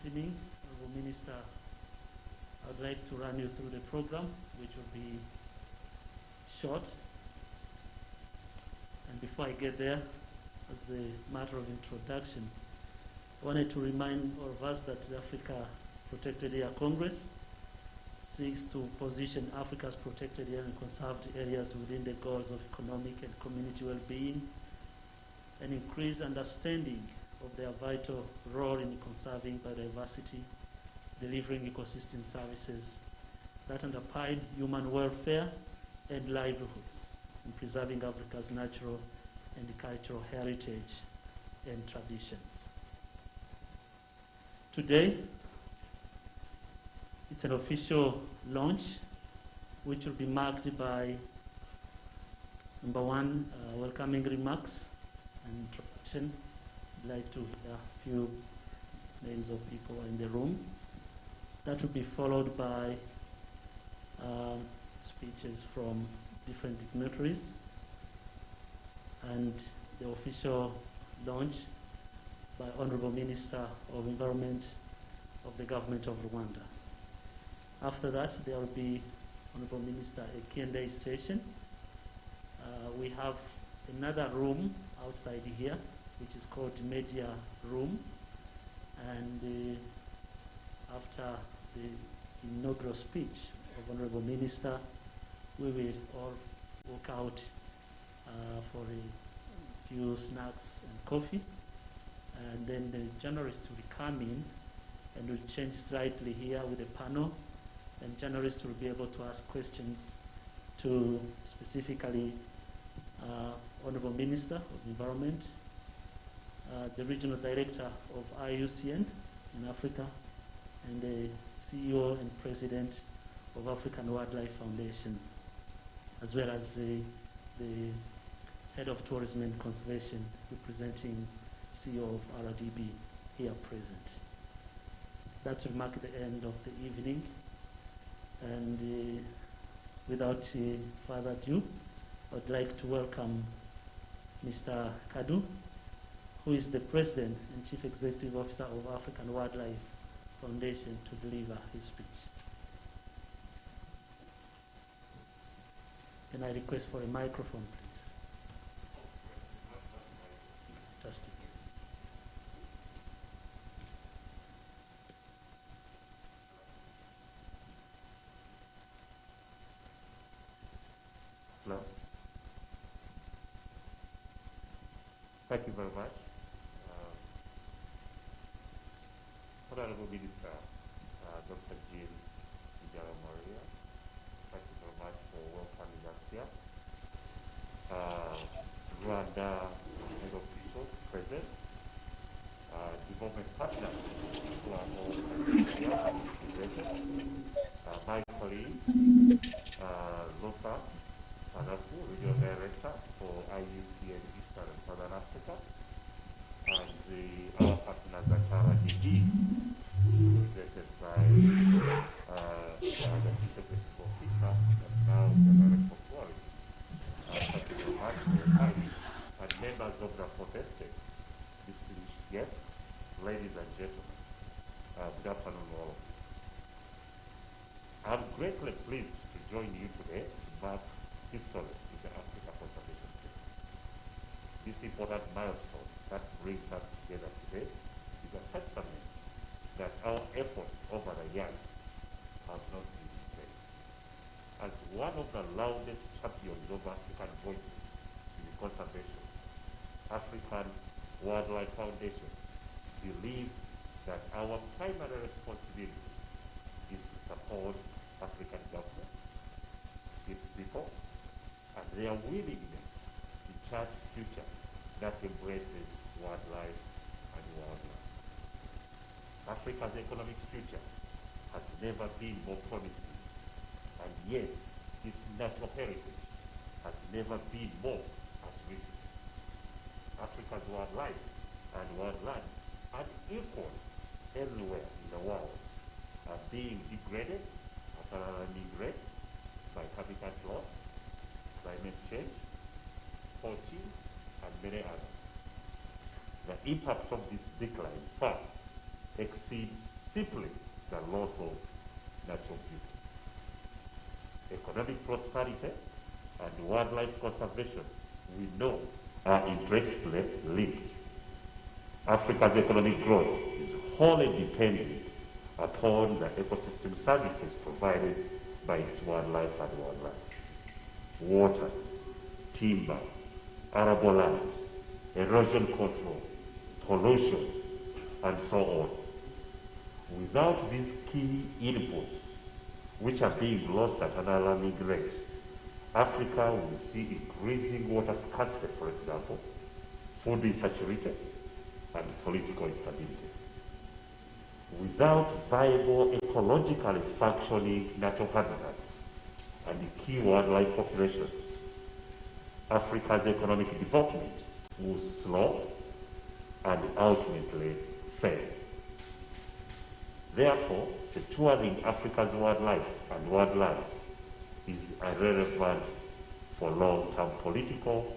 evening, Honourable Minister. I would like to run you through the program, which will be short. And before I get there, as a matter of introduction, I wanted to remind all of us that the Africa Protected Area Congress seeks to position Africa's protected area and conserved areas within the goals of economic and community well-being and increase understanding of their vital role in conserving biodiversity, delivering ecosystem services that underpin human welfare and livelihoods, and preserving Africa's natural and cultural heritage and traditions. Today, it's an official launch, which will be marked by, number one, welcoming remarks and introduction. I'd like to hear a few names of people in the room. That will be followed by speeches from different dignitaries and the official launch by Honourable Minister of Environment of the Government of Rwanda. After that, there will be, Honourable Minister, a Q&A session. We have another room outside here, which is called Media Room. And after the inaugural speech of Honourable Minister, we will all walk out for a few snacks and coffee. And then the journalists will come in and we'll change slightly here with a panel. And journalists will be able to ask questions to specifically Honourable Minister of Environment, the Regional Director of IUCN in Africa, and the CEO and President of African Wildlife Foundation, as well as the Head of Tourism and Conservation, representing CEO of RDB here present. That will mark the end of the evening. And without further ado, I would like to welcome Mr. Kadu, who is the President and Chief Executive Officer of African Wildlife Foundation, to deliver his speech. Can I request for a microphone, please? Fantastic. Hello. Thank you very much. Honorable Minister, Dr. Jim Maria, thank you very much for welcoming us here. Rwanda head officials present, development partners who are all here present, my colleague, Lofa Panafu, Regional Director for IUCN Eastern and Southern Africa, and our partners at RDB, represented by the Chief Executive Officer and now the Director of Tourism. Thank you very much for your time. And members of the protested, distinguished guests, ladies and gentlemen, good afternoon all of you. I'm greatly pleased to join you today to mark history in the Africa conservation sector. This important milestone that brings us together today is a testament that our efforts over the years have not been in vain. As one of the loudest champions of African voices in conservation, African Wildlife Foundation believes that our primary responsibility is to support African governments, its people, and their willingness to chart a future that embraces wildlife and wildlife. Africa's economic future has never been more promising, and yet its natural heritage has never been more at risk. Africa's wildlife and wildland, unequaled everywhere in the world, are being degraded at an alarming rate by habitat loss, climate change, poaching, and many others. The impact of this decline far exceeds simply the loss of natural beauty. Economic prosperity and wildlife conservation, we know, are intrinsically linked. Africa's economic growth is wholly dependent upon the ecosystem services provided by its wildlife and wildlife. Water, timber, arable land, erosion control, pollution, and so on. Without these key inputs, which are being lost at an alarming rate, Africa will see increasing water scarcity, for example, food insecurity, and political instability. Without viable, ecologically functioning natural habitats and key wildlife populations, Africa's economic development will slow and ultimately fail. Therefore, securing Africa's wildlife and wildlands is irrelevant for long-term political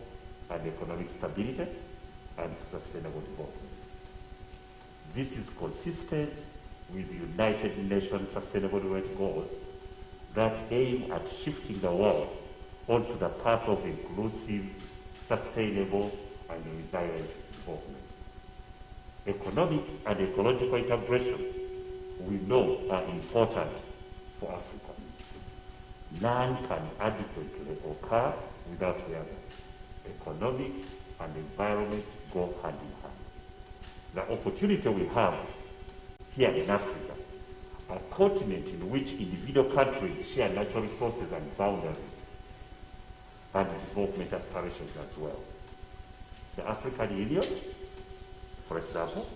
and economic stability and sustainable development. This is consistent with the United Nations Sustainable Development Goals that aim at shifting the world onto the path of inclusive, sustainable, and resilient development. Economic and ecological integration, we know, are important for Africa. None can adequately occur without the other. Economic and environment go hand in hand. The opportunity we have here in Africa, a continent in which individual countries share natural resources and boundaries, and development aspirations as well. The African Union, for example,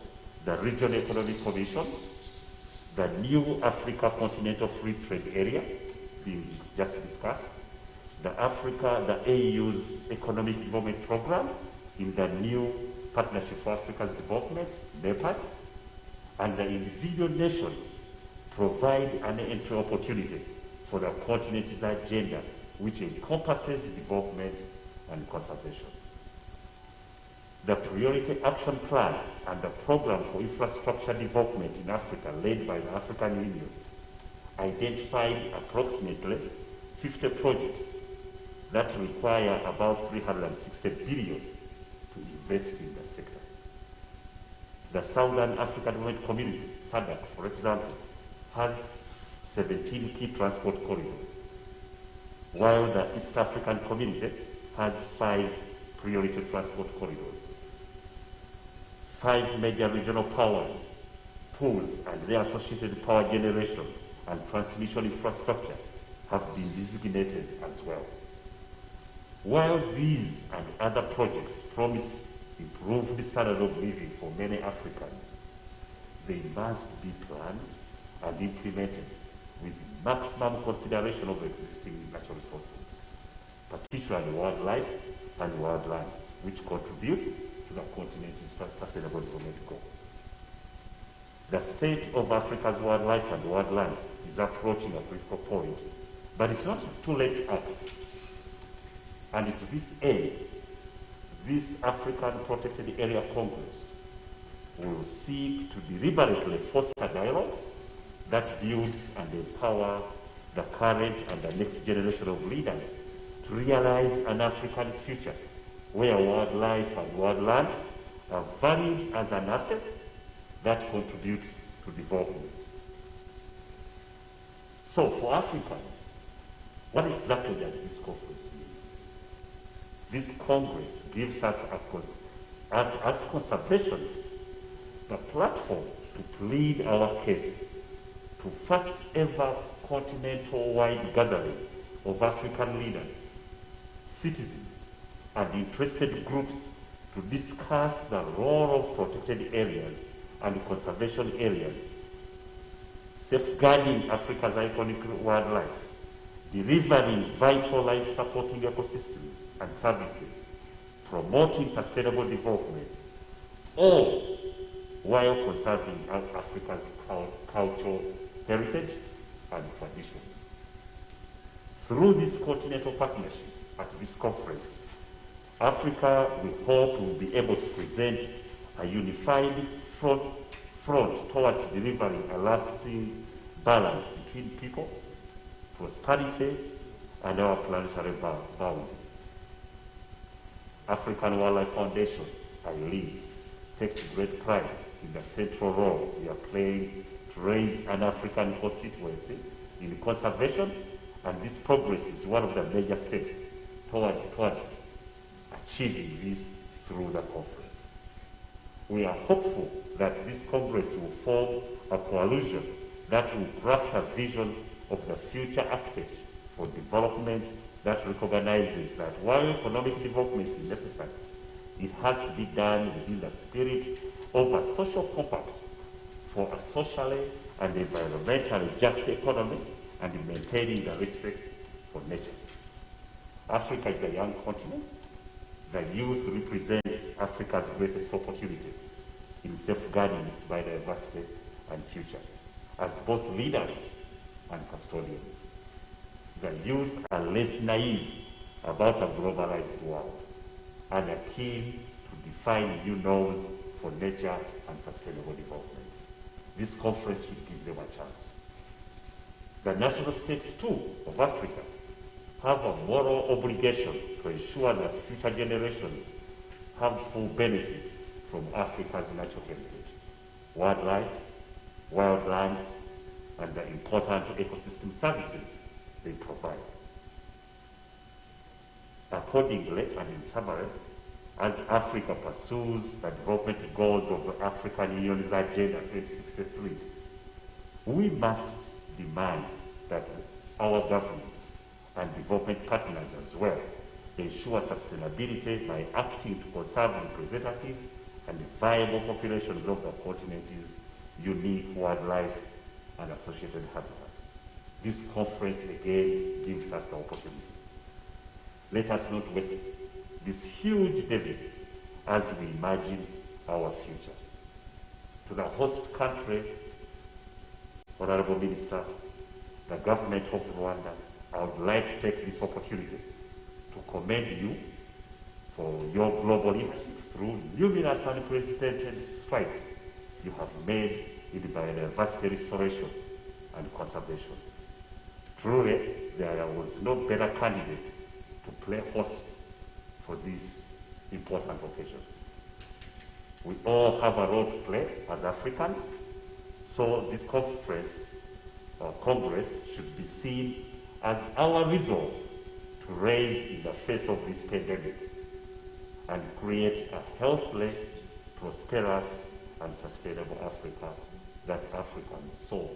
the Regional Economic Commission, the new Africa Continental Free Trade Area, being just discussed, the AU's Economic Development Program in the new Partnership for Africa's Development, NEPAD, and the individual nations provide an entry opportunity for the continent's agenda, which encompasses development and conservation. The Priority Action Plan and the Program for Infrastructure Development in Africa, led by the African Union, identified approximately 50 projects that require about 360 billion to invest in the sector. The Southern African Development Community, SADC, for example, has 17 key transport corridors, while the East African Community has 5 priority transport corridors. 5 major regional powers, pools, and their associated power generation and transmission infrastructure have been designated as well. While these and other projects promise improved standard of living for many Africans, they must be planned and implemented with maximum consideration of existing natural resources, particularly wildlife and wildlands, which contribute to the continent's sustainable development goal. The state of Africa's wildlife and wildlands is approaching a critical point, but it's not too late to act. And to this end, this African Protected Area Congress will seek to deliberately foster dialogue that builds and empower the current and the next generation of leaders to realize an African future where wildlife and wildlands are valued as an asset that contributes to development. So for Africans, what exactly does this conference mean? This Congress gives us, as conservationists, the platform to plead our case to first ever continental-wide gathering of African leaders, citizens, and interested groups to discuss the role of protected areas and conservation areas, safeguarding Africa's iconic wildlife, delivering vital life-supporting ecosystems and services, promoting sustainable development, all while conserving Africa's cultural heritage and traditions. Through this continental partnership at this conference, Africa, we hope, will be able to present a unified front towards delivering a lasting balance between people, prosperity, and our planetary boundary. African Wildlife Foundation, I lead, takes great pride in the central role we are playing to raise an African constituency in conservation, and this progress is one of the major steps towards achieving this through the conference. We are hopeful that this Congress will form a coalition that will craft a vision of the future architecture for development that recognizes that while economic development is necessary, it has to be done within the spirit of a social compact for a socially and environmentally just economy and maintaining the respect for nature. Africa is a young continent. The youth represents Africa's greatest opportunity in safeguarding its biodiversity and future as both leaders and custodians. The youth are less naive about a globalized world and are keen to define new norms for nature and sustainable development. This conference should give them a chance. The national states, too, of Africa have a moral obligation to ensure that future generations have full benefit from Africa's natural heritage, wildlife, wildlands, and the important ecosystem services they provide. Accordingly, and in summary, as Africa pursues the development goals of the African Union's Agenda 2063, we must demand that our governments and development partners as well ensure sustainability by acting to conserve representative and viable populations of the continent's unique wildlife and associated habitats. This conference again gives us the opportunity. Let us not waste this huge debate as we imagine our future. To the host country, Honorable Minister, the government of Rwanda, I would like to take this opportunity to commend you for your global leadership through numerous unprecedented strides you have made in biodiversity restoration and conservation. Truly, there was no better candidate to play host for this important occasion. We all have a role to play as Africans, so this conference or Congress should be seen as our resolve to raise in the face of this pandemic and create a healthy, prosperous, and sustainable Africa that Africans so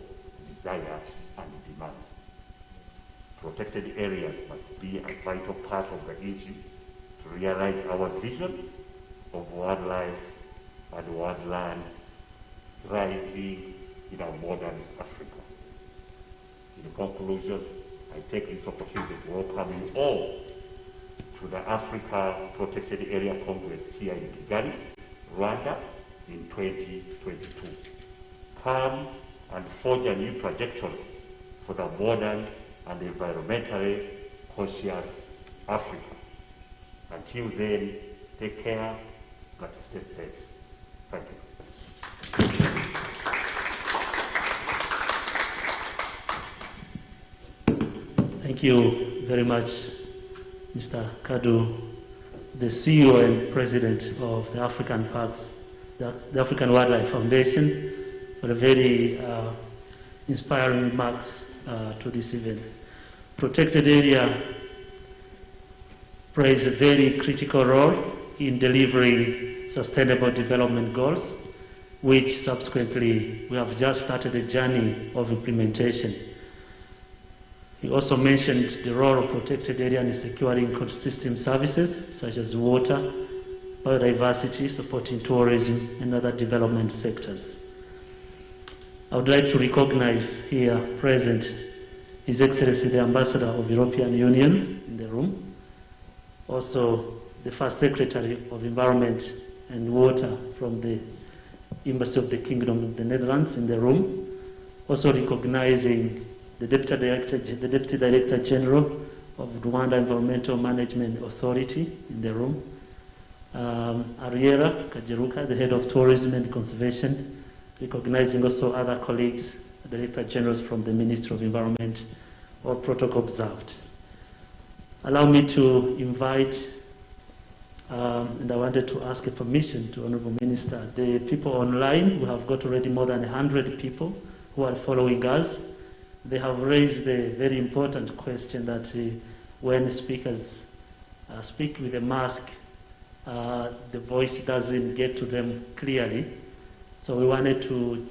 desire and demand. Protected areas must be a vital part of the engine to realize our vision of wildlife and wildlands thriving in a modern Africa. In conclusion, I take this opportunity to welcome you all to the Africa Protected Area Congress here in Kigali, Rwanda in 2022. Come and forge a new trajectory for the modern and environmentally conscious Africa. Until then, take care, but stay safe. Thank you. Thank you very much, Mr. Kadu, the CEO and President of the African Parks, the African Wildlife Foundation, for a very inspiring remarks to this event. Protected area plays a very critical role in delivering sustainable development goals, which subsequently we have just started a journey of implementation. He also mentioned the role of protected area in securing ecosystem services such as water, biodiversity, supporting tourism, and other development sectors. I would like to recognize here present His Excellency the Ambassador of the European Union in the room, also the First Secretary of Environment and Water from the Embassy of the Kingdom of the Netherlands in the room, also recognizing the Deputy Director General of Rwanda Environmental Management Authority in the room, Ariera Kajeruka, the Head of Tourism and Conservation, recognizing also other colleagues, Director Generals from the Ministry of Environment, all protocol observed. Allow me to invite, and I wanted to ask a permission to Honorable Minister, the people online, we have got already more than 100 people who are following us. They have raised a very important question that when speakers speak with a mask, the voice doesn't get to them clearly. So we wanted to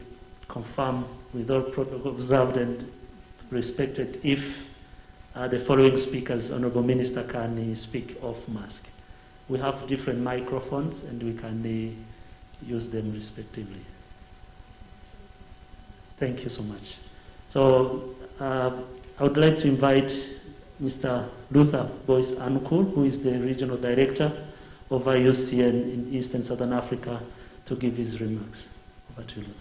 confirm with all protocol observed and respected if the following speakers, Honorable Minister, can speak off mask. We have different microphones and we can use them respectively. Thank you so much. So I would like to invite Mr. Luther Boyce Anukul, who is the Regional Director of IUCN in East and Southern Africa, to give his remarks. Over to you, Luther.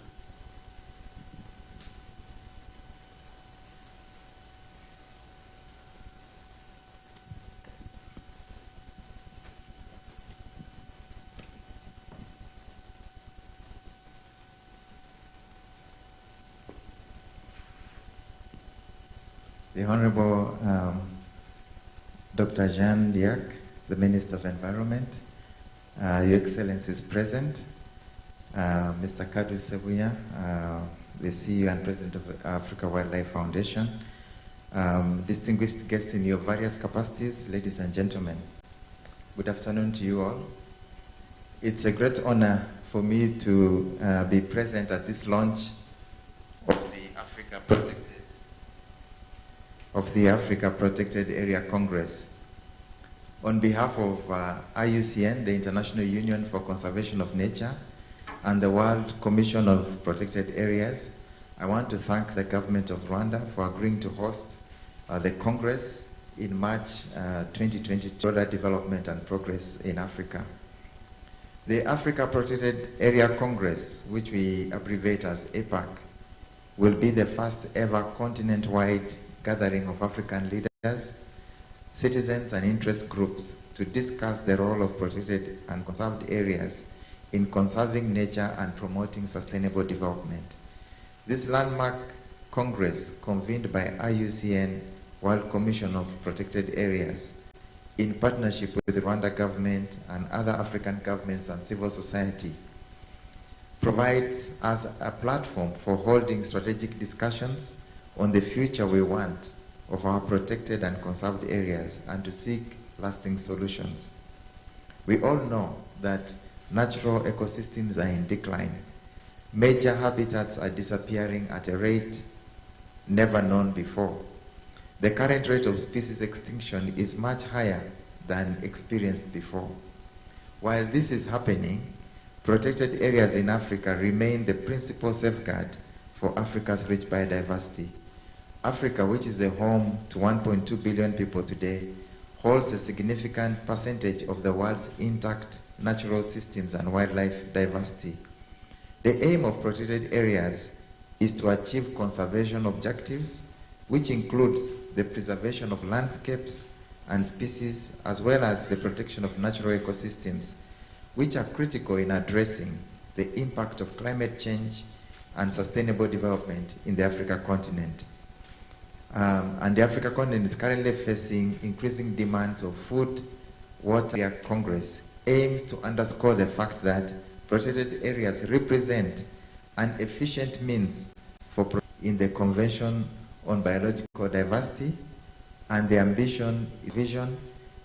The Honorable Dr. Jean Diak, the Minister of Environment, Your Excellencies present, Mr. Kadu Sebuya, the CEO and President of Africa Wildlife Foundation, distinguished guests in your various capacities, ladies and gentlemen, good afternoon to you all. It's a great honor for me to be present at this launch of the Africa Protected Area Congress. On behalf of IUCN, the International Union for Conservation of Nature, and the World Commission of Protected Areas, I want to thank the government of Rwanda for agreeing to host the Congress in March 2020 to further development and progress in Africa. The Africa Protected Area Congress, which we abbreviate as Apac, will be the first ever continent-wide gathering of African leaders, citizens and interest groups to discuss the role of protected and conserved areas in conserving nature and promoting sustainable development. This landmark Congress, convened by IUCN World Commission of Protected Areas, in partnership with the Rwanda government and other African governments and civil society, provides us a platform for holding strategic discussions on the future we want of our protected and conserved areas and to seek lasting solutions. We all know that natural ecosystems are in decline. Major habitats are disappearing at a rate never known before. The current rate of species extinction is much higher than experienced before. While this is happening, protected areas in Africa remain the principal safeguard for Africa's rich biodiversity. Africa, which is the home to 1.2 billion people today, holds a significant percentage of the world's intact natural systems and wildlife diversity. The aim of protected areas is to achieve conservation objectives, which includes the preservation of landscapes and species, as well as the protection of natural ecosystems, which are critical in addressing the impact of climate change and sustainable development in the Africa continent. And the Africa continent is currently facing increasing demands of food, water. Congress aims to underscore the fact that protected areas represent an efficient means for in the Convention on Biological Diversity and the vision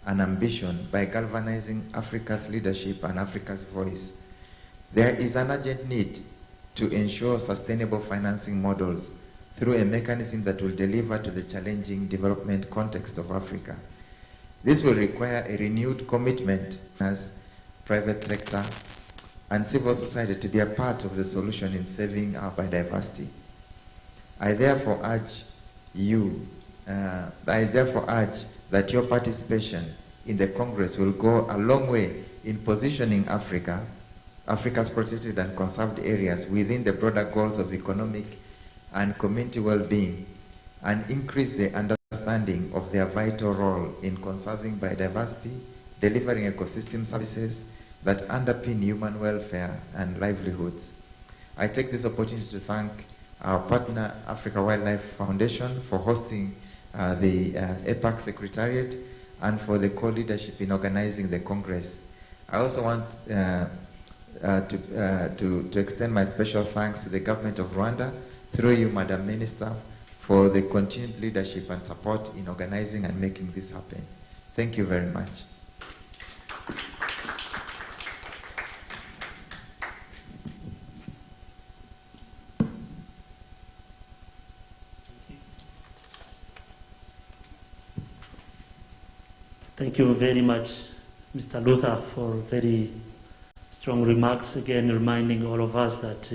and ambition by galvanizing Africa's leadership and Africa's voice. There is an urgent need to ensure sustainable financing models through a mechanism that will deliver to the challenging development context of Africa. This will require a renewed commitment as private sector and civil society to be a part of the solution in saving our biodiversity. I therefore urge that your participation in the Congress will go a long way in positioning Africa's protected and conserved areas within the broader goals of economic and community well-being, and increase the understanding of their vital role in conserving biodiversity, delivering ecosystem services that underpin human welfare and livelihoods. I take this opportunity to thank our partner, Africa Wildlife Foundation, for hosting the Apac Secretariat and for the co-leadership in organizing the Congress. I also want to extend my special thanks to the government of Rwanda, through you, Madam Minister, for the continued leadership and support in organizing and making this happen. Thank you very much. Thank you very much, Mr. Luther, for very strong remarks, again reminding all of us that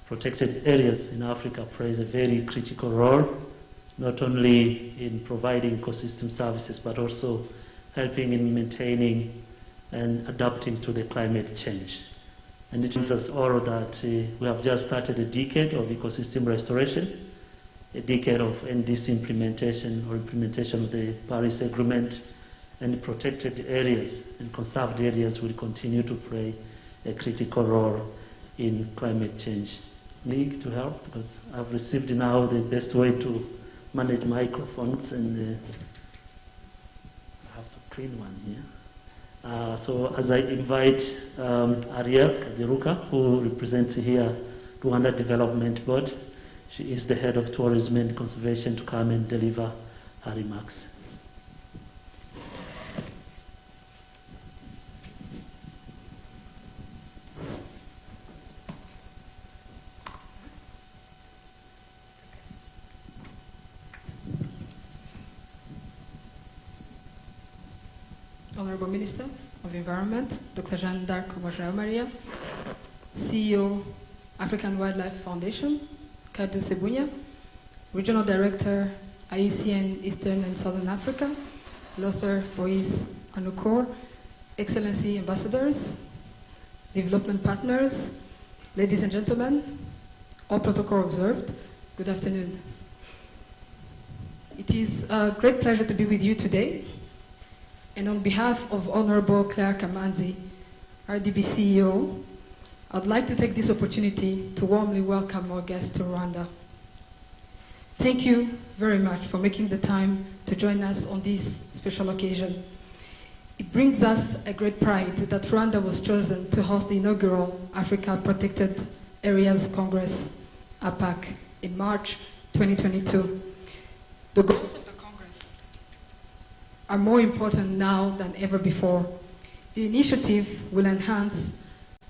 protected areas in Africa plays a very critical role, not only in providing ecosystem services, but also helping in maintaining and adapting to the climate change. And it means us all that we have just started a decade of ecosystem restoration, a decade of NDC implementation or implementation of the Paris Agreement, and protected areas and conserved areas will continue to play a critical role in climate change. Need to help, because I've received now the best way to manage microphones, and I have to clean one here. So as I invite Ariel Kaderuka, who represents here Rwanda Development Board, she is the head of tourism and conservation, to come and deliver her remarks. Honorable Minister of Environment, Dr. Jeanne d'Arc Maria, CEO, African Wildlife Foundation, Kadu Sebunya, Regional Director, IUCN Eastern and Southern Africa, Lothar Bois Anukor, Excellency Ambassadors, Development Partners, ladies and gentlemen, all protocol observed, good afternoon. It is a great pleasure to be with you today. And on behalf of Honorable Claire Kamanzi, RDB CEO, I'd like to take this opportunity to warmly welcome our guests to Rwanda. Thank you very much for making the time to join us on this special occasion. It brings us a great pride that Rwanda was chosen to host the inaugural Africa Protected Areas Congress, Apac, in March 2022. The goals of the Congress are more important now than ever before. The initiative will enhance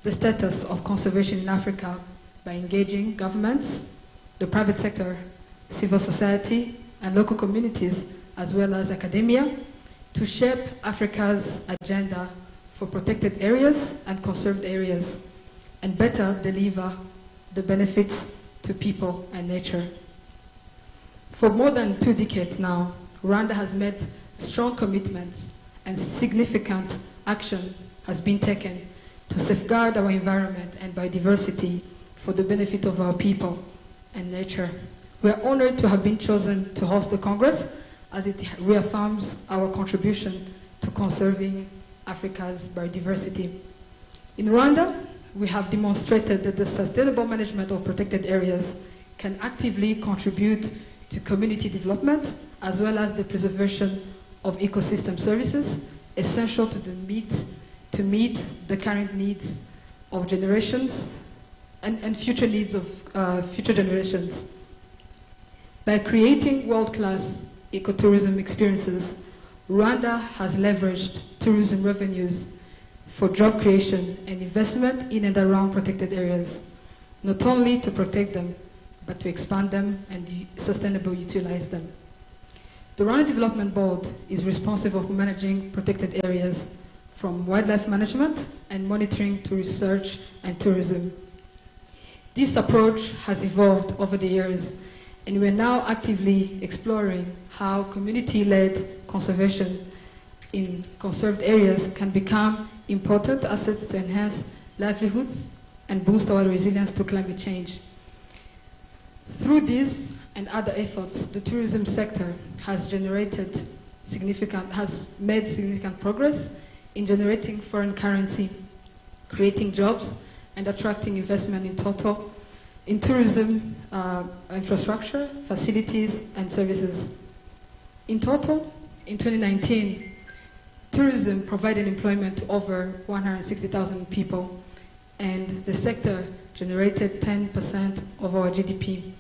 the status of conservation in Africa by engaging governments, the private sector, civil society, and local communities, as well as academia, to shape Africa's agenda for protected areas and conserved areas, and better deliver the benefits to people and nature. For more than 2 decades now, Rwanda has made strong commitments, and significant action has been taken to safeguard our environment and biodiversity for the benefit of our people and nature. We are honored to have been chosen to host the Congress, as it reaffirms our contribution to conserving Africa's biodiversity. In Rwanda, we have demonstrated that the sustainable management of protected areas can actively contribute to community development, as well as the preservation of ecosystem services essential to meet the current needs of generations and future needs of future generations. By creating world-class ecotourism experiences, Rwanda has leveraged tourism revenues for job creation and investment in and around protected areas, not only to protect them, but to expand them and sustainably utilize them. The Rwanda Development Board is responsible for managing protected areas, from wildlife management and monitoring to research and tourism. This approach has evolved over the years, and we are now actively exploring how community-led conservation in conserved areas can become important assets to enhance livelihoods and boost our resilience to climate change. Through these and other efforts, the tourism sector has made significant progress in generating foreign currency, creating jobs, and attracting investment in total in tourism, infrastructure, facilities, and services. In total, in 2019, tourism provided employment to over 160,000 people, and the sector generated 10% of our GDP.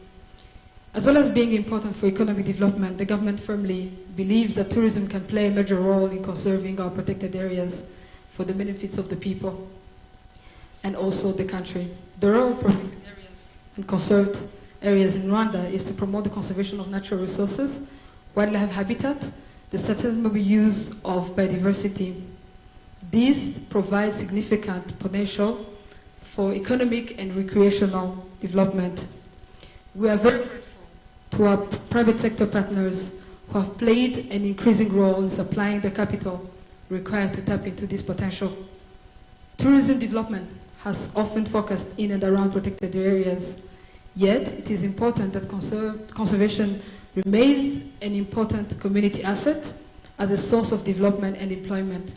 As well as being important for economic development, the government firmly believes that tourism can play a major role in conserving our protected areas for the benefits of the people and also the country. The role of protected areas and conserved areas in Rwanda is to promote the conservation of natural resources, wildlife habitat, the sustainable use of biodiversity. This provides significant potential for economic and recreational development. We are very grateful to our private sector partners who have played an increasing role in supplying the capital required to tap into this potential. Tourism development has often focused in and around protected areas, yet it is important that conservation remains an important community asset as a source of development and employment.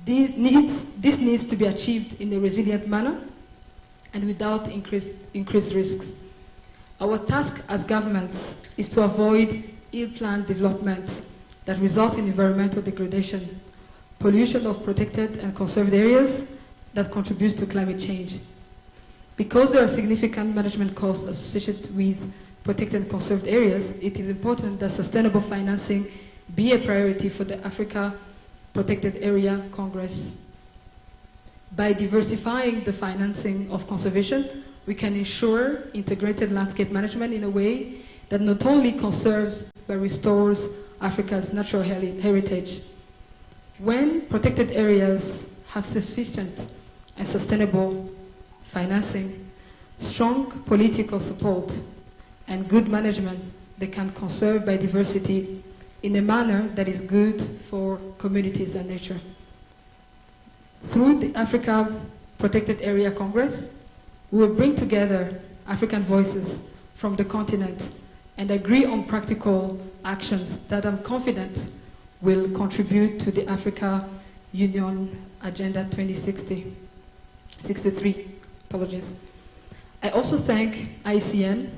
This needs to be achieved in a resilient manner and without increased risks. Our task as governments is to avoid ill-planned development that results in environmental degradation, pollution of protected and conserved areas that contributes to climate change. Because there are significant management costs associated with protected and conserved areas, it is important that sustainable financing be a priority for the Africa Protected Area Congress. By diversifying the financing of conservation, we can ensure integrated landscape management in a way that not only conserves but restores Africa's natural heritage. When protected areas have sufficient and sustainable financing, strong political support, and good management, they can conserve biodiversity in a manner that is good for communities and nature. Through the Africa Protected Area Congress, we will bring together African voices from the continent and agree on practical actions that I'm confident will contribute to the Africa Union Agenda 2063. Apologies. I also thank IUCN,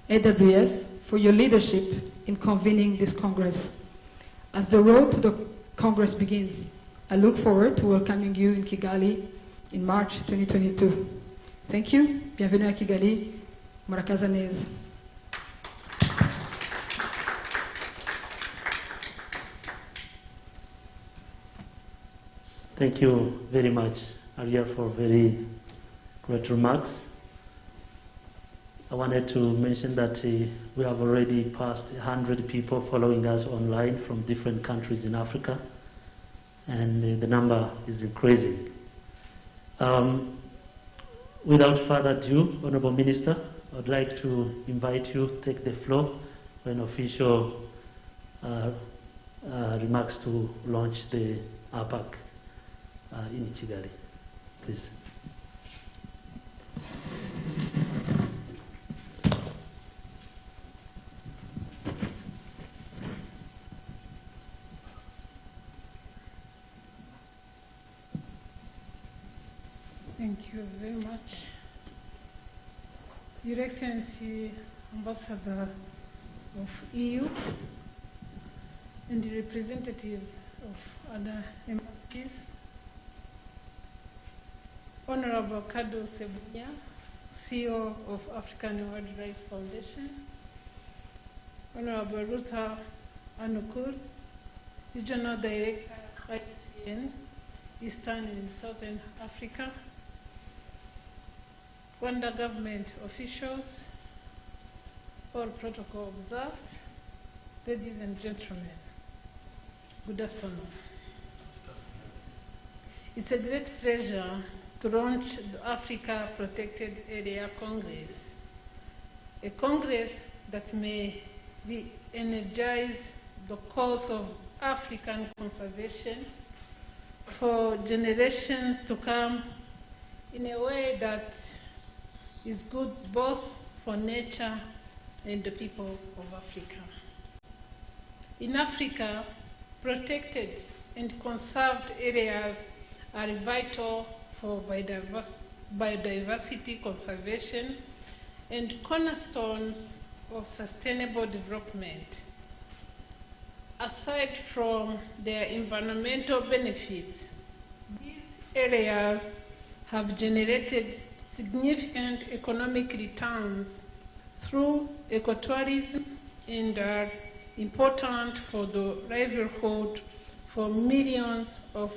AWF for your leadership in convening this Congress. As the road to the Congress begins, I look forward to welcoming you in Kigali in March 2022. Thank you. Bienvenue à Kigali. Murakaza neza. Thank you very much, Aria, for very great remarks. I wanted to mention that we have already passed 100 people following us online from different countries in Africa, and the number is increasing. Without further ado, Honorable Minister, I'd like to invite you to take the floor for an official remarks to launch the Apac in Kigali, please. Thank you very much. Your Excellency, Ambassador of EU, and the representatives of other embassies, Honorable Kado Sebunya, CEO of African Wildlife Foundation, Honorable Ruta Anukur, Regional Director, IUCN, Eastern and Southern Africa, Rwanda government officials, all protocol observed, ladies and gentlemen, good afternoon. It's a great pleasure to launch the Africa Protected Area Congress, a congress that may energize the cause of African conservation for generations to come in a way that is good both for nature and the people of Africa. In Africa, protected and conserved areas are vital for biodiversity conservation and cornerstones of sustainable development. Aside from their environmental benefits, these areas have generated significant economic returns through ecotourism and are important for the livelihood for millions of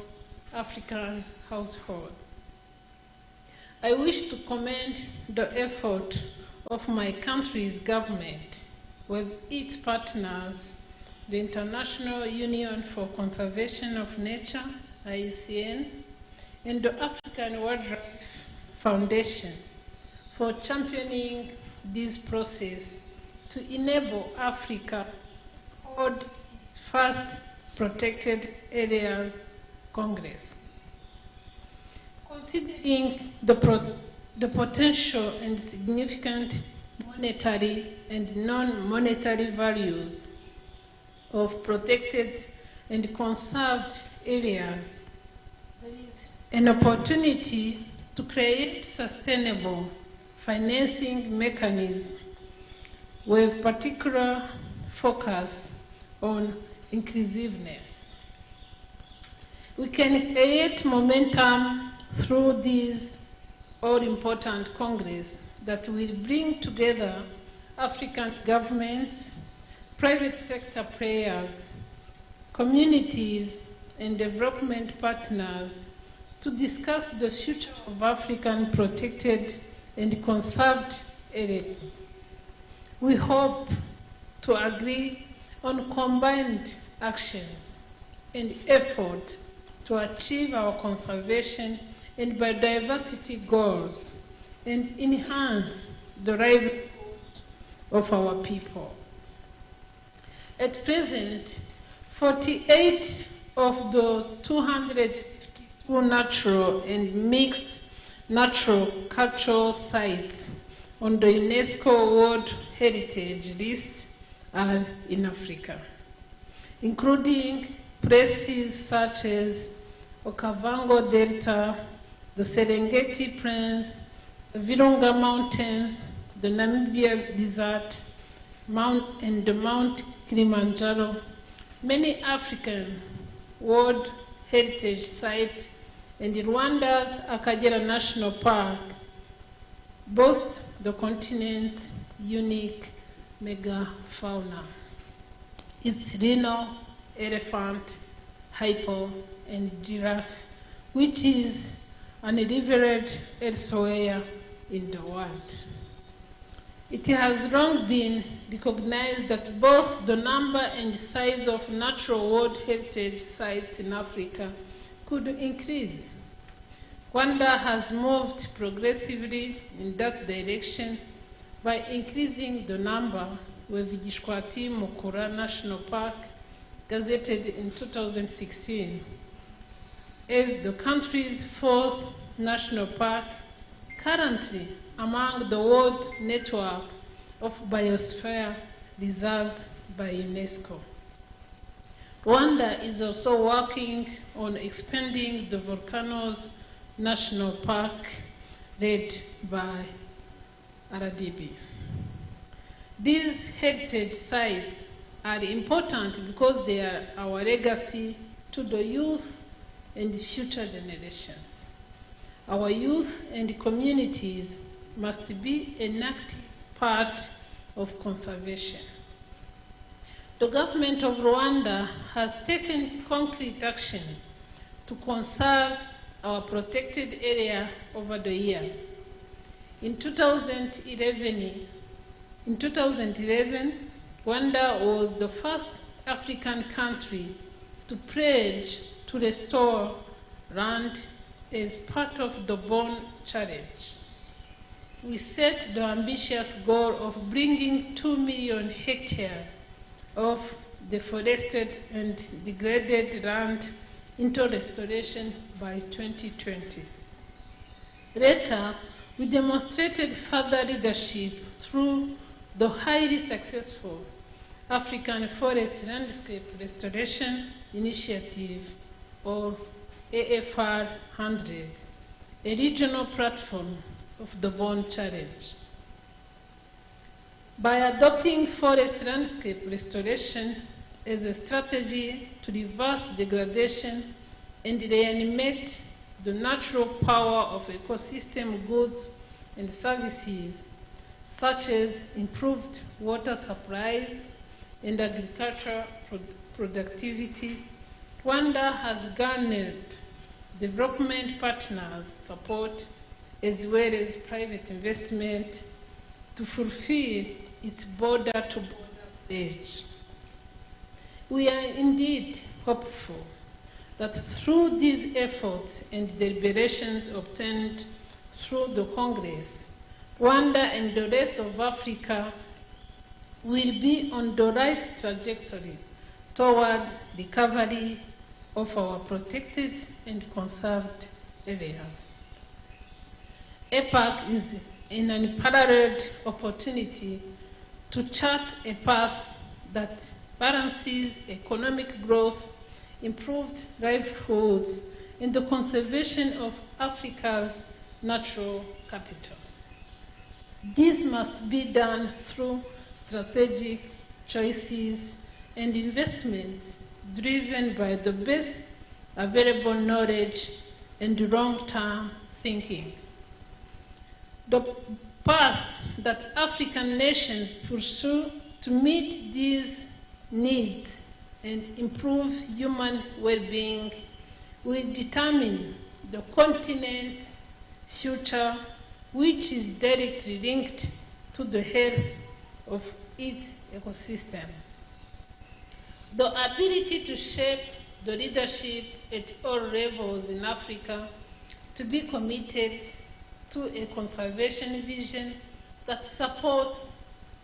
African households. I wish to commend the effort of my country's government with its partners, the International Union for Conservation of Nature, IUCN, and the African Wildlife Foundation for championing this process to enable Africa to hold its first Protected Areas Congress. Considering the potential and significant monetary and non-monetary values of protected and conserved areas, there is an opportunity to create sustainable financing mechanisms with particular focus on inclusiveness. We can create momentum through these all-important Congress that will bring together African governments, private sector players, communities, and development partners to discuss the future of African protected and conserved areas. We hope to agree on combined actions and efforts to achieve our conservation and biodiversity goals and enhance the livelihood of our people. At present, 48 of the 252 natural and mixed natural cultural sites on the UNESCO World Heritage List are in Africa, including places such as Okavango Delta, the Serengeti Plains, the Virunga Mountains, the Namibia Desert, and the Mount Kilimanjaro. Many African World Heritage Sites and Rwanda's Akagera National Park boast the continent's unique megafauna. Its rhino, elephant, hippo, and giraffe, which is unrivaled elsewhere in the world. It has long been recognized that both the number and size of natural World Heritage Sites in Africa could increase. Rwanda has moved progressively in that direction by increasing the number, with Gishwati Mukura National Park gazetted in 2016 as the country's fourth national park, currently among the World Network of Biosphere Reserves by UNESCO. Rwanda is also working on expanding the Volcanoes National Park, led by RDB. These heritage sites are important because they are our legacy to the youth and future generations. Our youth and communities must be an active part of conservation. The government of Rwanda has taken concrete actions to conserve our protected area over the years. In 2011, Rwanda was the first African country to pledge to restore land as part of the Bonn Challenge. We set the ambitious goal of bringing 2 million hectares of deforested and degraded land into restoration by 2020. Later, we demonstrated further leadership through the highly successful African Forest Landscape Restoration Initiative, or AFR 100, a regional platform of the Bond Challenge. By adopting forest landscape restoration as a strategy to reverse degradation and reanimate the natural power of ecosystem goods and services, such as improved water supplies and agricultural productivity, Rwanda has garnered development partners' support as well as private investment to fulfill its border-to-border pledge. We are indeed hopeful that through these efforts and deliberations obtained through the Congress, Rwanda and the rest of Africa will be on the right trajectory towards recovery of our protected and conserved areas. Apac is an unparalleled opportunity to chart a path that balances economic growth, improved livelihoods, and the conservation of Africa's natural capital. This must be done through strategic choices and investments driven by the best available knowledge and long-term thinking. The path that African nations pursue to meet these needs and improve human well-being will determine the continent's future, which is directly linked to the health of its ecosystems. The ability to shape the leadership at all levels in Africa to be committed to a conservation vision that supports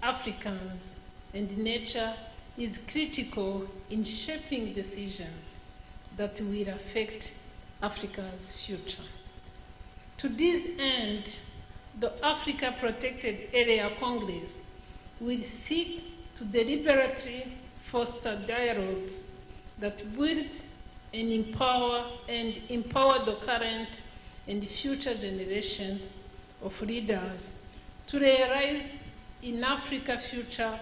Africans and nature is critical in shaping decisions that will affect Africa's future. To this end, the Africa Protected Area Congress will seek to deliberately foster dialogues that build and empower the current and future generations of leaders to realize in Africa's future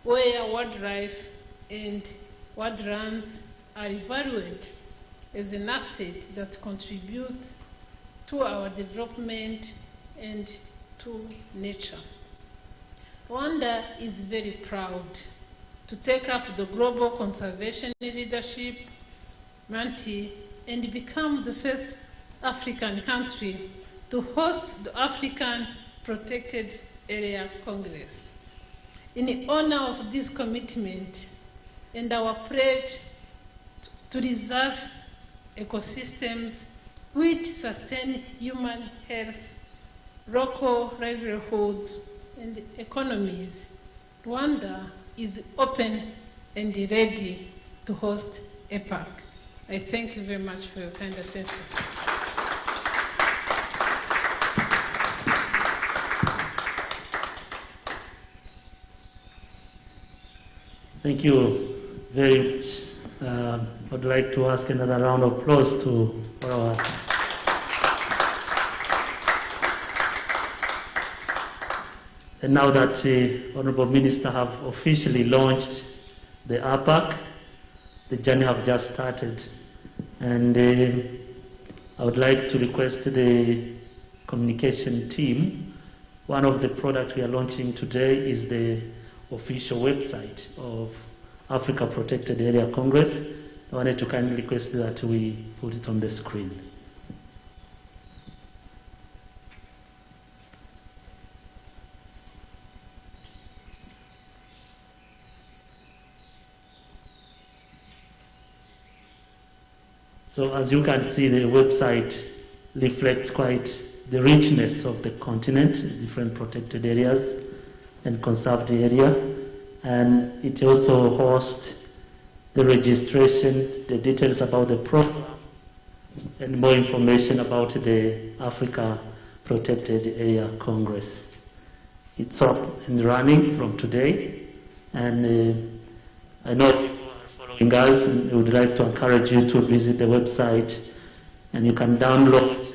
where wildlife and wildlands are evaluated as an asset that contributes to our development and to nature. Rwanda is very proud to take up the global conservation leadership mantle and become the first African country to host the African Protected Area Congress. In honor of this commitment and our pledge to reserve ecosystems which sustain human health, local livelihoods, and economies, Rwanda is open and ready to host Apac. I thank you very much for your kind attention. Thank you very much. I'd like to ask another round of applause for our and now that the Honorable Minister have officially launched the Apac, the journey have just started. And I would like to request the communication team, one of the products we are launching today is the official website of Africa Protected Area Congress. I wanted to kindly request that we put it on the screen. So as you can see, the website reflects quite the richness of the continent, different protected areas and conserved area. And it also hosts the registration, the details about the program, and more information about the Africa Protected Area Congress. It's up and running from today, and I know people are following us, and we would like to encourage you to visit the website, and you can download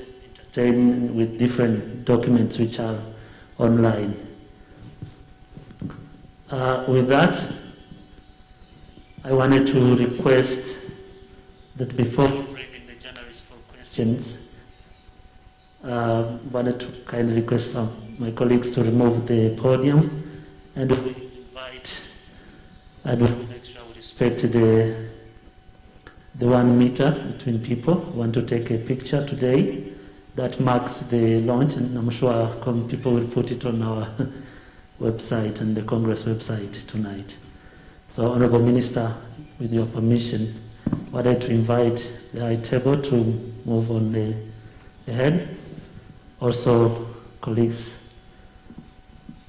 staying with different documents which are online. With that, I wanted to request that before we bring in the journalists for questions, wanted to kindly request my colleagues to remove the podium, and we invite and we'll make sure we respect the 1 meter between people. We want to take a picture today that marks the launch, and I'm sure people will put it on our website and the Congress website tonight. So, Honorable Minister, with your permission, I wanted to invite the high table to move on ahead. Also, colleagues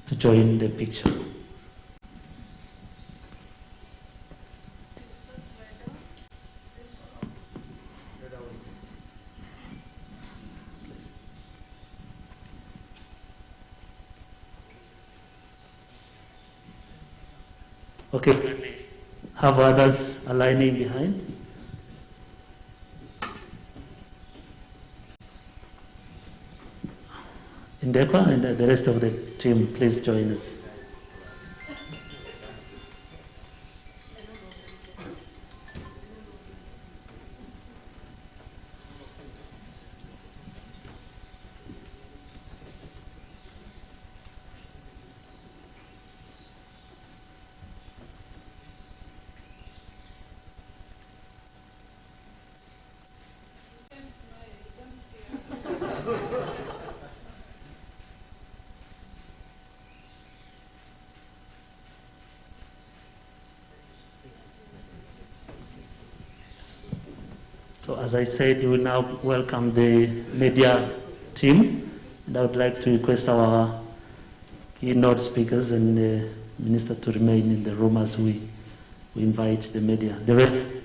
to join the picture. Okay, can we have others aligning behind? Indekwa and the rest of the team, please join us. So as I said, we will now welcome the media team, and I would like to request our keynote speakers and the minister to remain in the room as we invite the media. The rest of the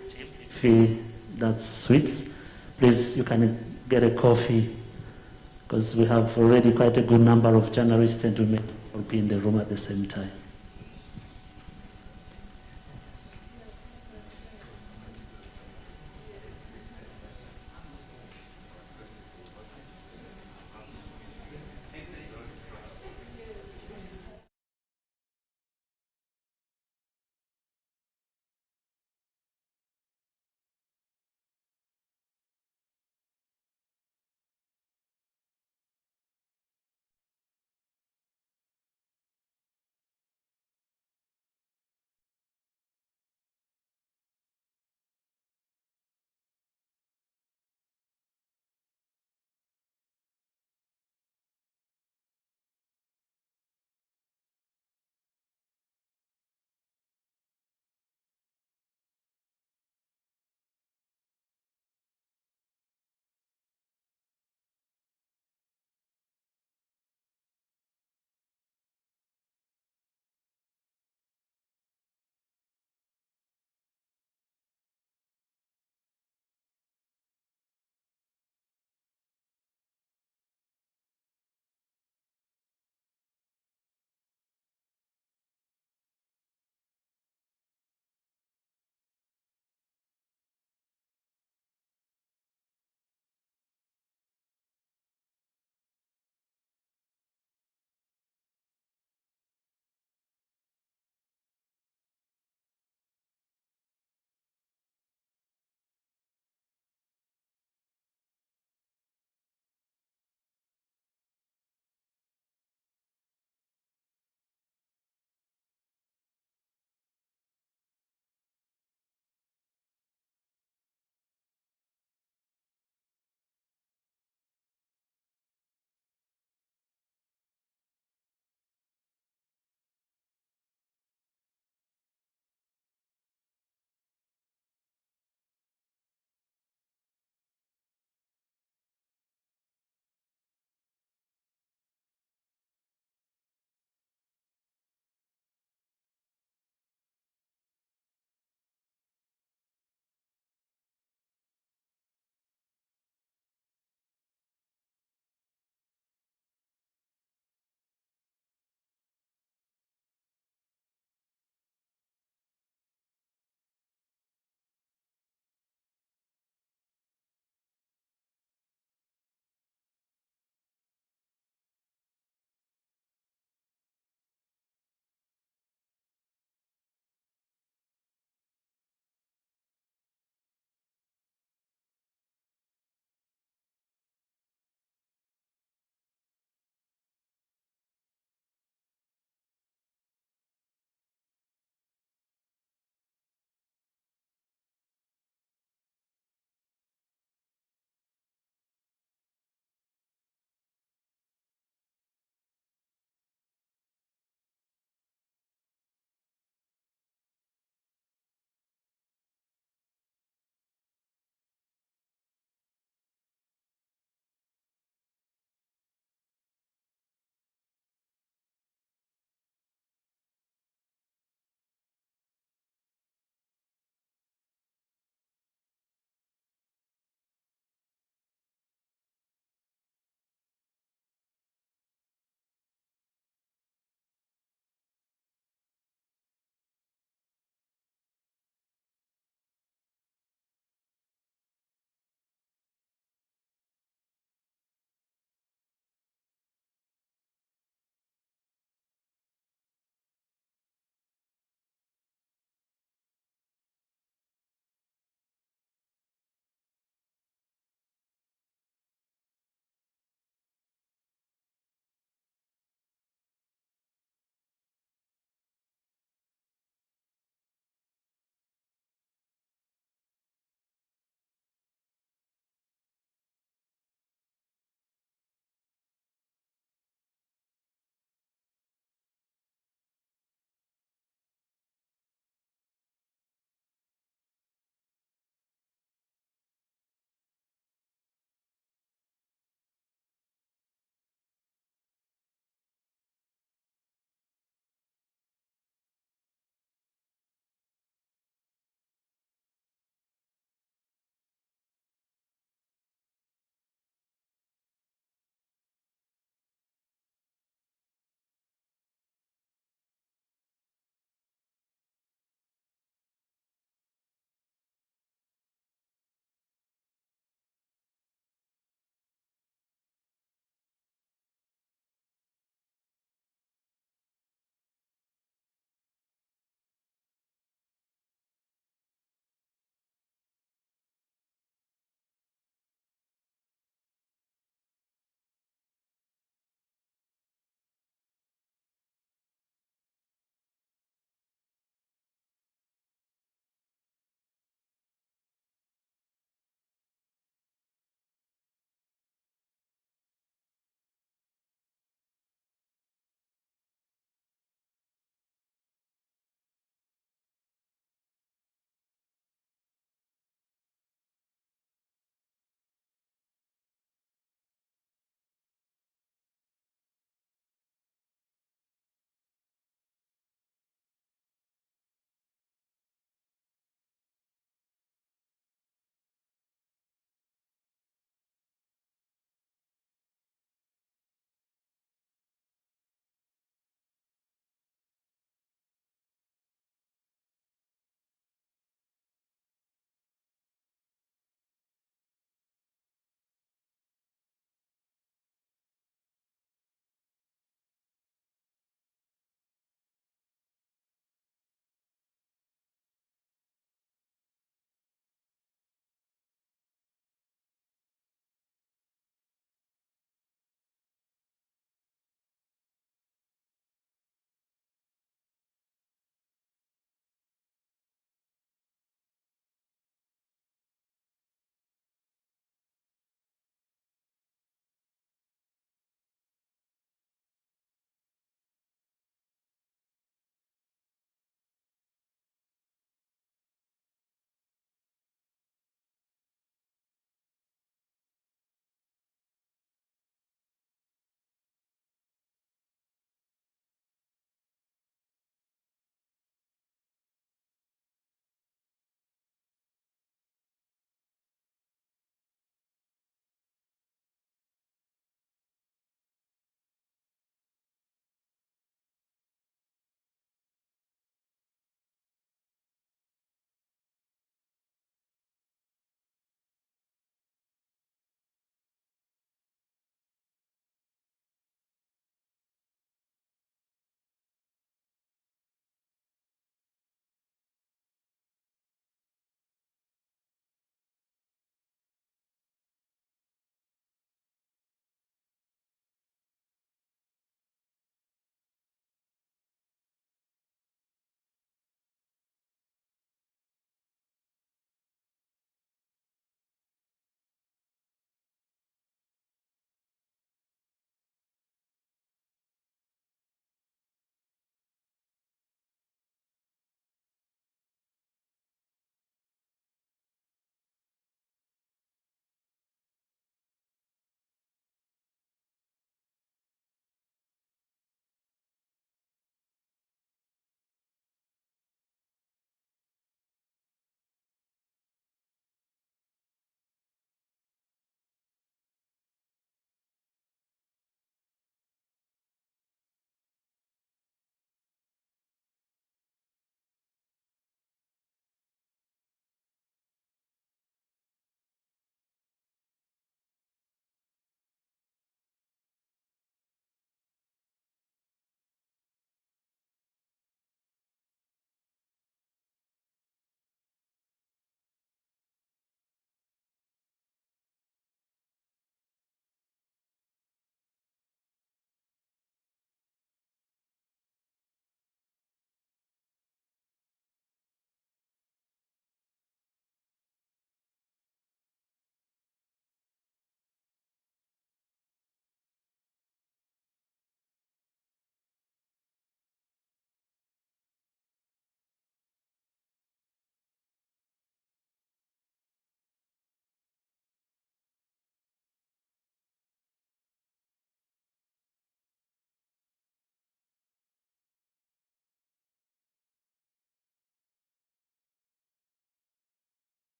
team, if that's suits, please, you can get a coffee, because we have already quite a good number of journalists and women will be in the room at the same time.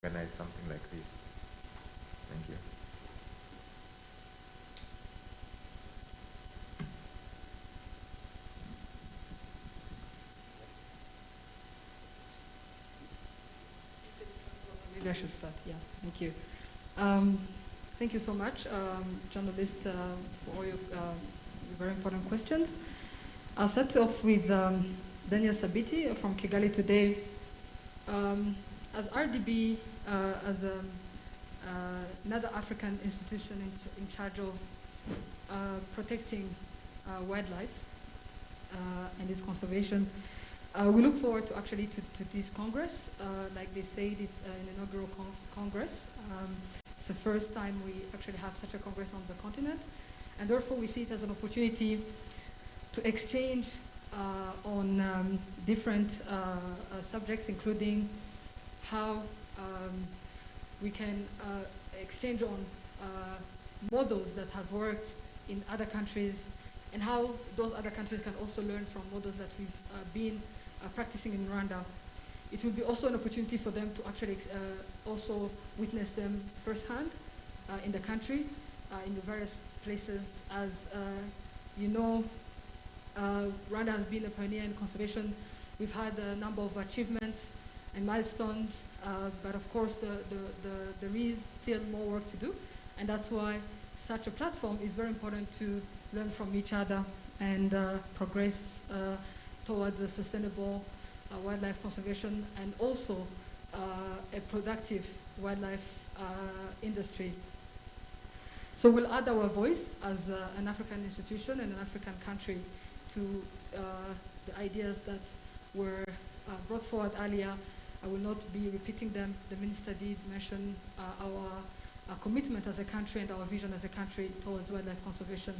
organize something like this. Thank you. Maybe I should start, yeah. Thank you. Thank you so much, journalists, for all your very important questions. I'll start off with Daniel Sabiti from Kigali today. As RDB, as another African institution in charge of protecting wildlife and its conservation, we look forward to actually to this Congress. Like they say, this an inaugural Congress. It's the first time we actually have such a Congress on the continent, and therefore we see it as an opportunity to exchange on different subjects, including how we can exchange on models that have worked in other countries, and how those other countries can also learn from models that we've been practicing in Rwanda. It will be also an opportunity for them to actually also witness them firsthand in the country, in the various places. As you know, Rwanda has been a pioneer in conservation. We've had a number of achievements and milestones, but of course there is still more work to do, and that's why such a platform is very important to learn from each other and progress towards a sustainable wildlife conservation and also a productive wildlife industry. So we'll add our voice as an African institution and an African country to the ideas that were brought forward earlier. I will not be repeating them. The minister did mention our commitment as a country and our vision as a country towards wildlife conservation.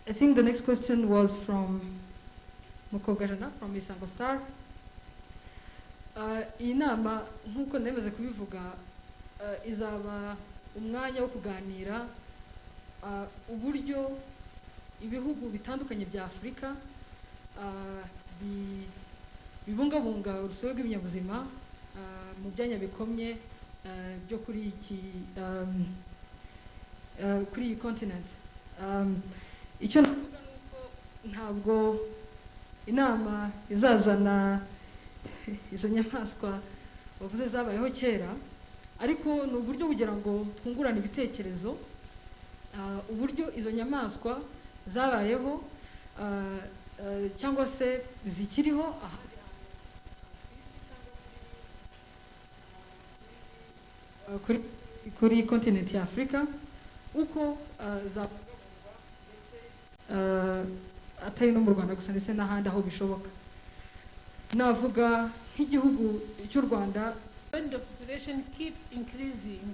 I think the next question was from Mukobwa Jana from Isango Star. Iyi nama nk'uko ndemeze kubivuga izaba umwanya wo kuganira uburyo ibihugu bitandukanye bya Afurika bibungabunga urusobe rw'ibinyabuzima mu byanya bikomye byo kuri iyi continent. Icyo navuga nuko ntabwo inama izazana izo nyamaswa bavuze zabayeho kera, ariko ni uburyo kugira ngo twungurane ibitekerezo uburyo izo nyamaswa zabayeho cyangwa se zikiriho kuri continent ya Afurika, uko atari no mu Rwanda gusa ndetse n'ahandi aho bishoboka. Navuga nk'igihugu cy'u Rwanda, when the population keep increasing,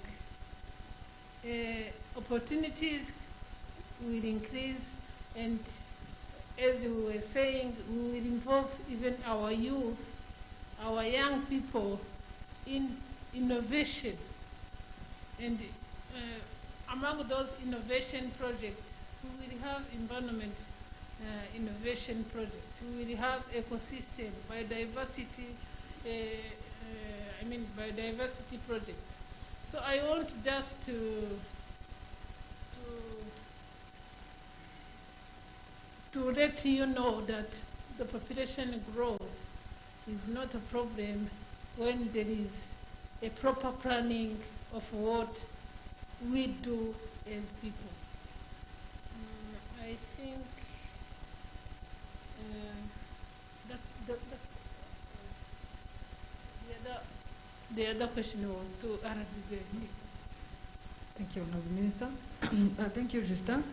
opportunities will increase, and as we were saying, we will involve even our youth, our young people in innovation. And among those innovation projects, we will have environment innovation projects. We will have ecosystem, biodiversity, biodiversity projects. So I want just to let you know that the population growth is not a problem when there is a proper planning of what we do as people. I think the other question was to RDB. Thank you, Honorable Minister. Thank you, Justin.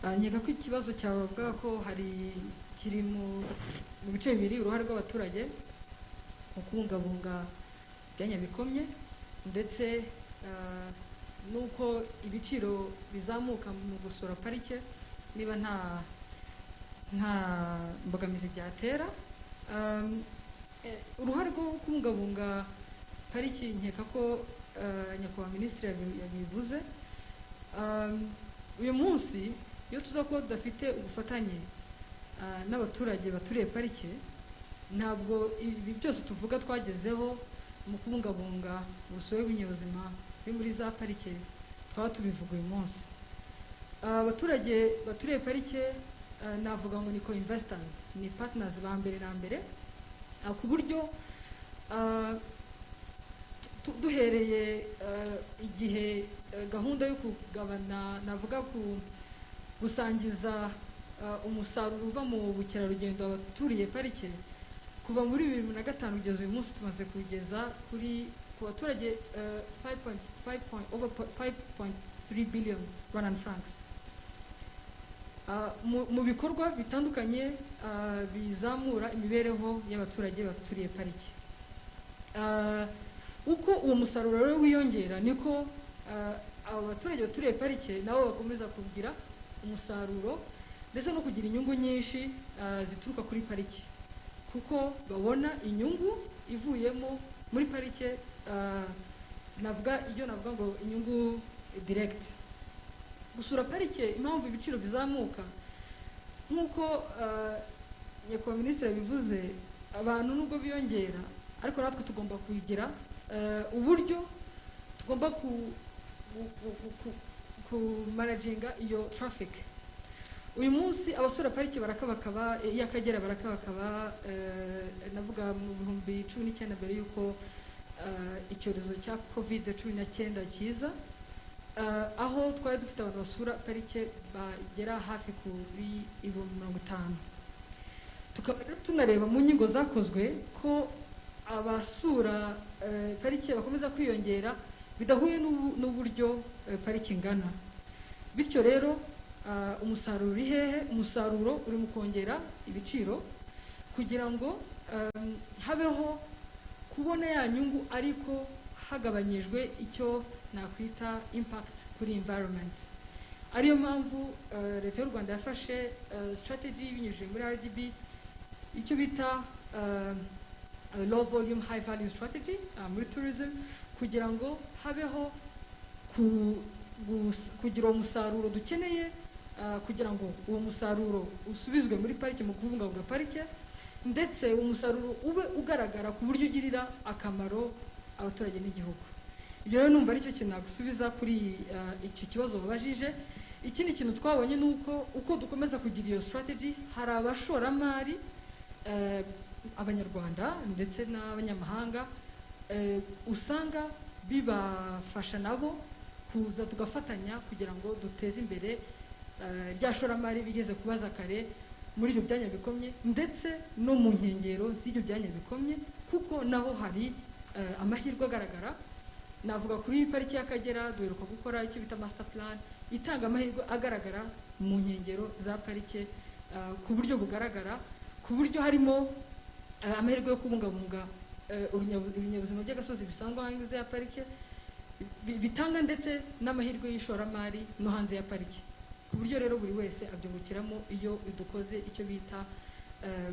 Nkeka ko ikibazo cyawe bavuga ko hari kiri mu bice bibiri, uruhare rw'abaturage mu kubungabunga ibyanya bikomye ndetse nuko ibiciro bizamuka mu gusura parike niba nta mbogamizi byatera. Uruhare rwo kubungabunga pariki nkeka ko nyakubahwa minisitiri yabivuze. Uyu munsi iyo tuza kuba tudafite ubufatanye n'abaturage baturiye parike, ntabwo ibi byose tuvuga twagezeho mu kubungabunga urusobe rw'ibinyabuzima biri muri za parike twaba tubivuga uyu munsi. Abaturage baturiye parike navuga ngo ni co-investors, ni partners ba mbere na mbere, ku buryo duhereye igihe gahunda yo kugabana navuga gusangiza umusaruro uva mu bukerarugendo abaturiye parike, kuva muri 2005 kugeza uyu munsi tumaze kugeza ku baturage over 5.3 billion Rwandan francs mu bikorwa bitandukanye bizamura imibereho y'abaturage baturiye pariki. Uko uwo musaruro rero wiyongera niko abo baturage baturiye parike nabo bakomeza kugira umusaruro ndetse no kugira inyungu nyinshi zituruka kuri pariki, kuko babona inyungu ivuyemo muri parike, navuga ngo inyungu direct. Gusura parike, impamvu ibiciro bizamuka nk'uko nyakubahwa minisitiri bivuze, abantu nubwo biyongera ariko natwe tugomba kugira uburyo tugomba ku managinga iyo traffic. Uyu munsi abasura pariki barakabakaba, y'Akagera barakabakaba, navuga mu 2019 mbere yuko icyorezo cya COVID-19 kiza, aho twari dufite abantu basura parike bagera hafi kuri 50,000. Tukaba tunareba mu nyigo zakozwe ko abasura parike bakomeza kwiyongera bidahuye n'uburyo pariki ingana. Bityo rero umusaruro uri hehe? Umusaruro uri mu kongera ibiciro kugira ngo habeho kubona ya nyungu ariko hagabanyijwe icyo nakwita impact kuri environment. Ariyo mpamvu leta y'u Rwanda yafashe strategy binyujije muri RDB, icyo bita low volume high value strategy muri tourism, kugira ngo habeho kugira umusaruro dukeneye, kugira ngo uwo musaruro usubizwe muri parike mu kubungabunga parike, ndetse umusaruro ube ugaragara ku buryo ugirira akamaro abaturage n'igihugu. Ibyo rero numva aricyo kintu nagusubiza kuri icyo kibazo babajije. Ikindi kintu twabonye ni uko dukomeza kugira iyo strategy, hari abashoramari abanyarwanda ndetse n'abanyamahanga usanga bibafasha nabo kuza tugafatanya kugira ngo duteze imbere rya shoramari bigeze kubaza kare muri ibyo byanya bikomye ndetse no mu nkengero z'ibyo byanya bikomye, kuko naho hari amahirwe agaragara. Navuga kuri pariki y'Akagera duheruka gukora icyo bita master plan itanga amahirwe agaragara mu nkengero za parike ku buryo bugaragara, ku buryo harimo amahirwe yo kubungabunga ibinyabuzima by'agasozi bisanzwe hanze ya parike, bitanga ndetse n'amahirwe y'ishoramari no hanze ya parike, ku buryo rero buri wese abyungukiramo iyo dukoze icyo bita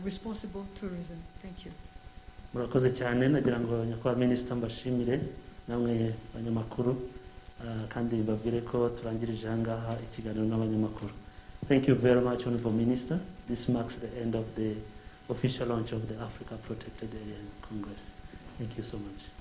responsible tourism. Thank you. Murakoze cyane. Nagira ngo nyakubahwa minisita mbashimire namwe banyamakuru, kandi babwire ko turangirije ahangaha ikiganiro n'abanyamakuru. Thank you very much, Honorable Minister. This marks the end of the official launch of the Africa Protected Area Congress. Thank you so much.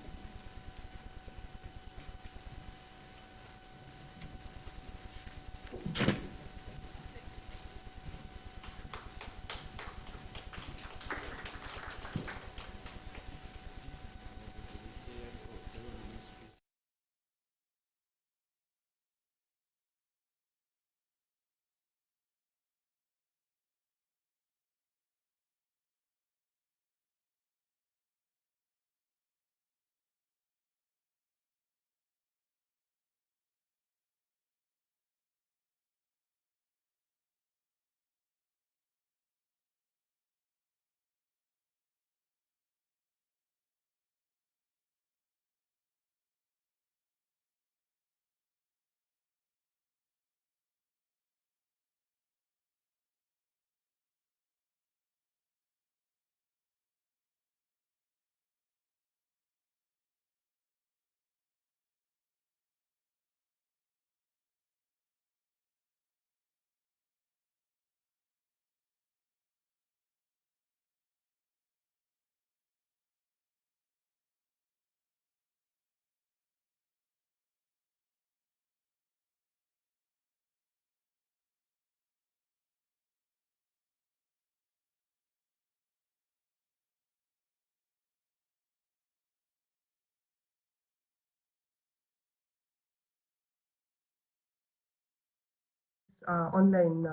online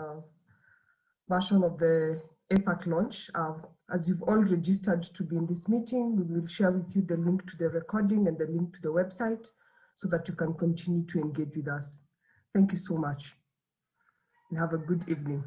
version of the Apac launch. As you've all registered to be in this meeting, we will share with you the link to the recording and the link to the website so that you can continue to engage with us. Thank you so much and have a good evening.